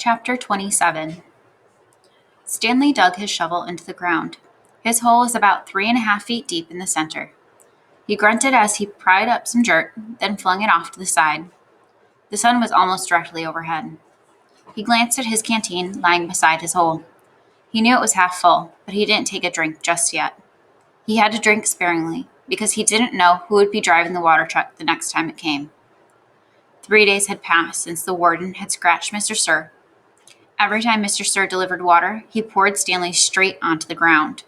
Chapter 27. Stanley dug his shovel into the ground. His hole was about 3.5 feet deep in the center. He grunted as he pried up some dirt, then flung it off to the side. The sun was almost directly overhead. He glanced at his canteen lying beside his hole. He knew it was half full, but he didn't take a drink just yet. He had to drink sparingly, because he didn't know who would be driving the water truck the next time it came. 3 days had passed since the warden had scratched Mr. Sir. Every time Mr. Sir delivered water, he poured Stanley straight onto the ground.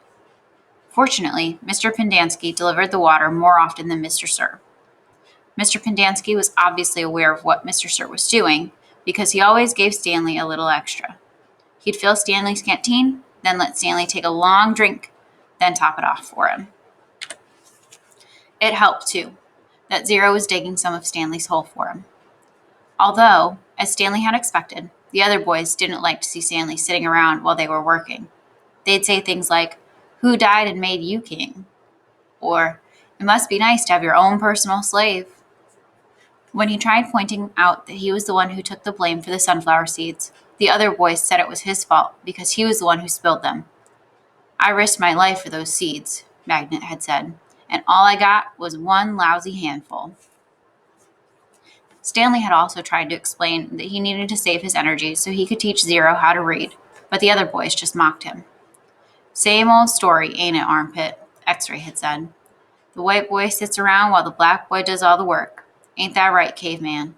Fortunately, Mr. Pendanski delivered the water more often than Mr. Sir. Mr. Pendanski was obviously aware of what Mr. Sir was doing, because he always gave Stanley a little extra. He'd fill Stanley's canteen, then let Stanley take a long drink, then top it off for him. It helped, too, that Zero was digging some of Stanley's hole for him. Although, as Stanley had expected, the other boys didn't like to see Stanley sitting around while they were working. They'd say things like, "Who died and made you king?" Or, "It must be nice to have your own personal slave." When he tried pointing out that he was the one who took the blame for the sunflower seeds, the other boys said it was his fault because he was the one who spilled them. "I risked my life for those seeds," Magnet had said, "and all I got was one lousy handful." Stanley had also tried to explain that he needed to save his energy so he could teach Zero how to read, but the other boys just mocked him. "Same old story, ain't it, Armpit?" X-Ray had said. "The white boy sits around while the black boy does all the work. Ain't that right, caveman?"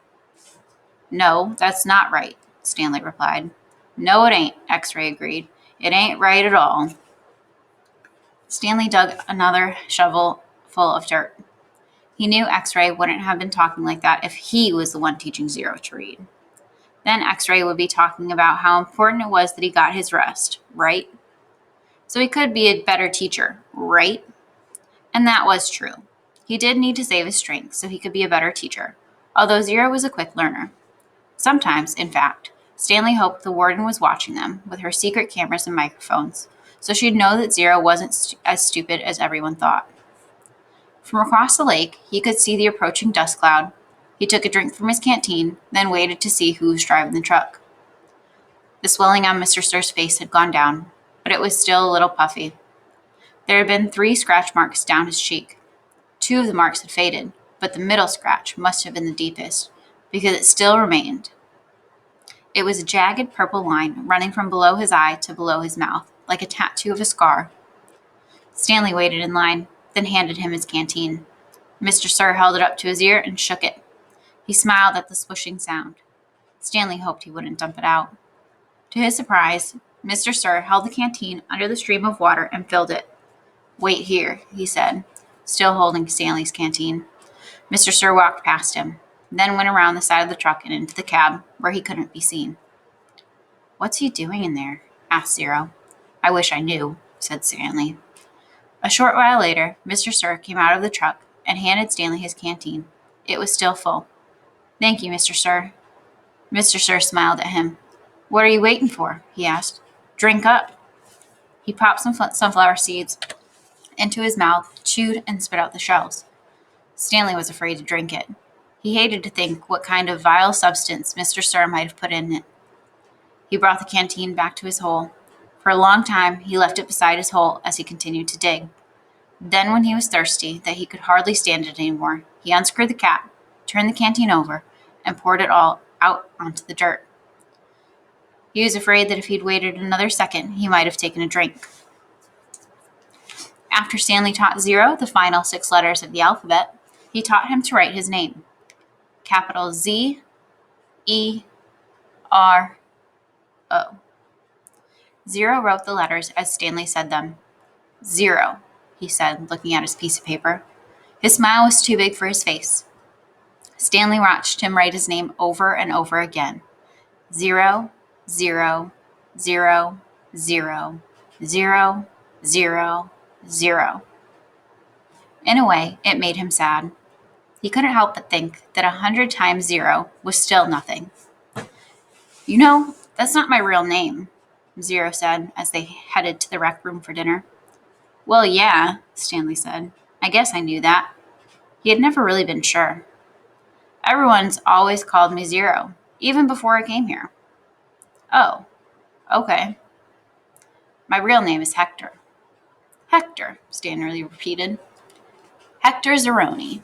"No, that's not right," Stanley replied. "No, it ain't," X-Ray agreed. "It ain't right at all." Stanley dug another shovel full of dirt. He knew X-Ray wouldn't have been talking like that if he was the one teaching Zero to read. Then X-Ray would be talking about how important it was that he got his rest, right? So he could be a better teacher, right? And that was true. He did need to save his strength so he could be a better teacher, although Zero was a quick learner. Sometimes, in fact, Stanley hoped the warden was watching them with her secret cameras and microphones, so she'd know that Zero wasn't as stupid as everyone thought. From across the lake, he could see the approaching dust cloud. He took a drink from his canteen, then waited to see who was driving the truck. The swelling on Mr. Sir's face had gone down, but it was still a little puffy. There had been 3 scratch marks down his cheek. 2 of the marks had faded, but the middle scratch must have been the deepest, because it still remained. It was a jagged purple line running from below his eye to below his mouth, like a tattoo of a scar. Stanley waited in line, then handed him his canteen. Mr. Sir held it up to his ear and shook it. He smiled at the swishing sound. Stanley hoped he wouldn't dump it out. To his surprise, Mr. Sir held the canteen under the stream of water and filled it. "Wait here," he said, still holding Stanley's canteen. Mr. Sir walked past him, then went around the side of the truck and into the cab, where he couldn't be seen. "What's he doing in there?" asked Zero. "I wish I knew," said Stanley. A short while later, Mr. Sir came out of the truck and handed Stanley his canteen. It was still full. "Thank you, Mr. Sir." Mr. Sir smiled at him. "What are you waiting for?" he asked. "Drink up." He popped some sunflower seeds into his mouth, chewed, and spit out the shells. Stanley was afraid to drink it. He hated to think what kind of vile substance Mr. Sir might have put in it. He brought the canteen back to his hole. For a long time, he left it beside his hole as he continued to dig. Then, when he was thirsty, that he could hardly stand it anymore, he unscrewed the cap, turned the canteen over, and poured it all out onto the dirt. He was afraid that if he'd waited another second, he might have taken a drink. After Stanley taught Zero the final 6 letters of the alphabet, he taught him to write his name. Capital Z, E, R, O. Zero wrote the letters as Stanley said them. "Zero," he said, looking at his piece of paper. His smile was too big for his face. Stanley watched him write his name over and over again. 0, 0, 0, 0, 0, 0, 0. In a way, it made him sad. He couldn't help but think that 100 times 0 was still nothing. "You know, that's not my real name," Zero said as they headed to the rec room for dinner. "Well, yeah," Stanley said. "I guess I knew that." He had never really been sure. "Everyone's always called me Zero, even before I came here." Oh, okay. My real name is Hector. Hector, Stanley repeated. Hector Zeroni.